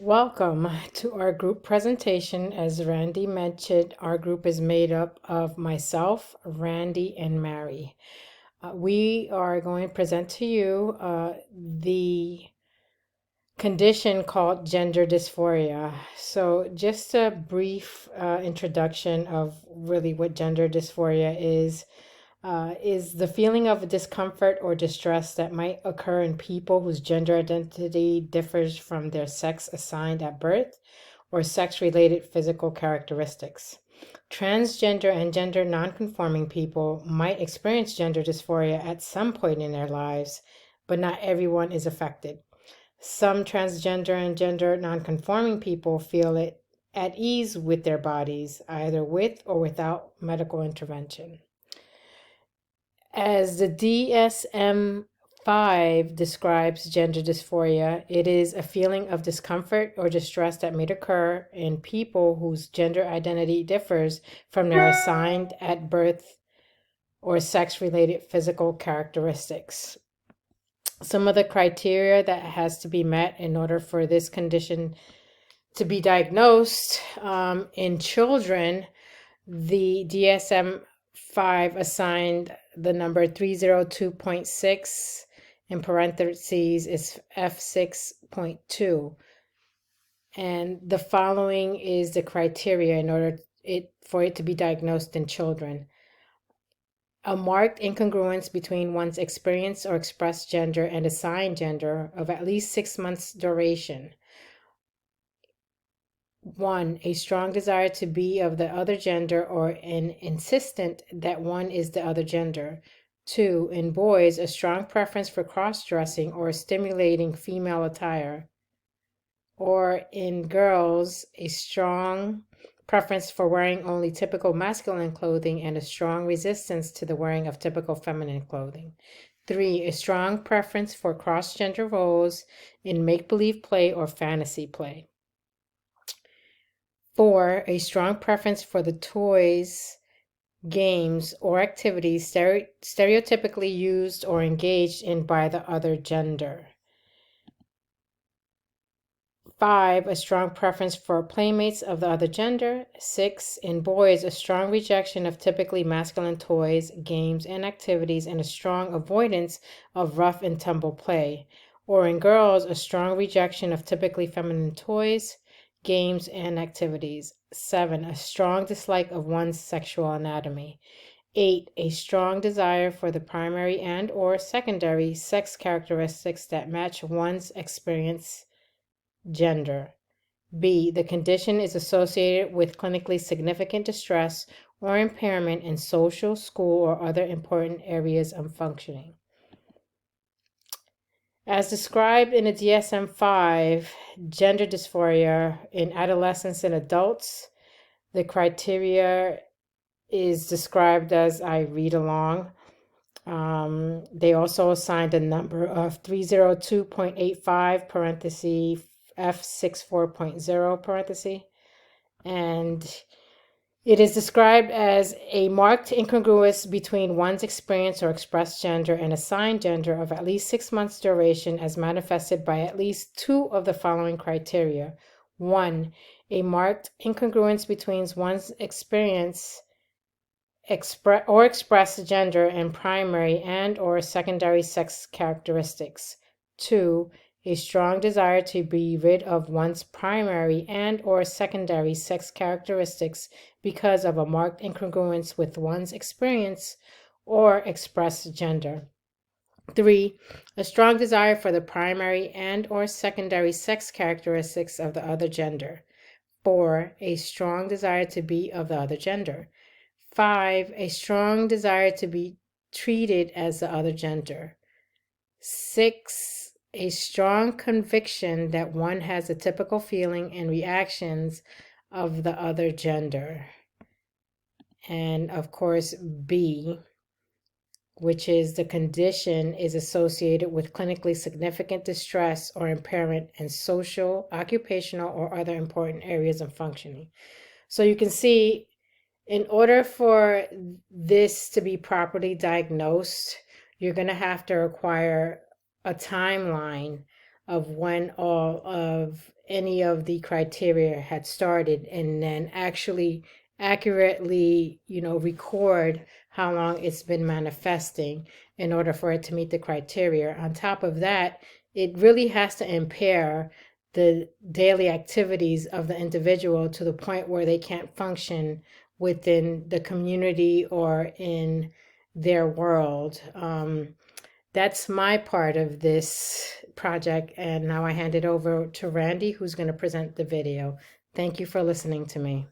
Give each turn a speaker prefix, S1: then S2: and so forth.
S1: Welcome to our group presentation. As Randy mentioned, our group is made up of myself, Randy, and Mary. We are going to present to you the condition called gender dysphoria. So just a brief introduction of really what gender dysphoria is the feeling of discomfort or distress that might occur in people whose gender identity differs from their sex assigned at birth or sex-related physical characteristics. Transgender and gender nonconforming people might experience gender dysphoria at some point in their lives, but not everyone is affected. Some transgender and gender nonconforming people feel it at ease with their bodies, either with or without medical intervention. As the DSM-5 describes gender dysphoria, it is a feeling of discomfort or distress that may occur in people whose gender identity differs from their assigned at birth or sex-related physical characteristics. Some of the criteria that has to be met in order for this condition to be diagnosed in children, the DSM-5 assigned the number 302.6 in parentheses is F6.2. And the following is the criteria in order for it to be diagnosed in children. A marked incongruence between one's experienced or expressed gender and assigned gender of at least 6 months duration. 1. A strong desire to be of the other gender or an insistent that one is the other gender. 2. In boys, a strong preference for cross-dressing or stimulating female attire. Or in girls, a strong preference for wearing only typical masculine clothing and a strong resistance to the wearing of typical feminine clothing. 3. A strong preference for cross-gender roles in make-believe play or fantasy play. 4. A strong preference for the toys, games, or activities stereotypically used or engaged in by the other gender. 5. A strong preference for playmates of the other gender. 6. In boys, a strong rejection of typically masculine toys, games, and activities, and a strong avoidance of rough and tumble play. Or in girls, a strong rejection of typically feminine toys, games, and activities. 7. A strong dislike of one's sexual anatomy. 8. A strong desire for the primary and or secondary sex characteristics that match one's experience gender. B. The condition is associated with clinically significant distress or impairment in social, school, or other important areas of functioning. As described in the DSM-5, gender dysphoria in adolescents and adults, the criteria is described as I read along. They also assigned a number of 302.85 parenthesis F64.0 parenthesis, and it is described as a marked incongruence between one's experienced or expressed gender and assigned gender of at least 6 months duration as manifested by at least 2 of the following criteria. 1. A marked incongruence between one's experience or expressed gender and primary and or secondary sex characteristics. 2. A strong desire to be rid of one's primary and or secondary sex characteristics because of a marked incongruence with one's experience or expressed gender. 3. A strong desire for the primary and or secondary sex characteristics of the other gender. 4. A strong desire to be of the other gender. 5. A strong desire to be treated as the other gender. 6. A strong conviction that one has a typical feeling and reactions of the other gender. And of course, B, which is the condition is associated with clinically significant distress or impairment in social, occupational, or other important areas of functioning. So you can see, in order for this to be properly diagnosed, you're going to have to require a timeline of when all of any of the criteria had started, and then actually accurately, record how long it's been manifesting in order for it to meet the criteria. On top of that, it really has to impair the daily activities of the individual to the point where they can't function within the community or in their world. That's my part of this project, and now I hand it over to Randy, who's going to present the video. Thank you for listening to me.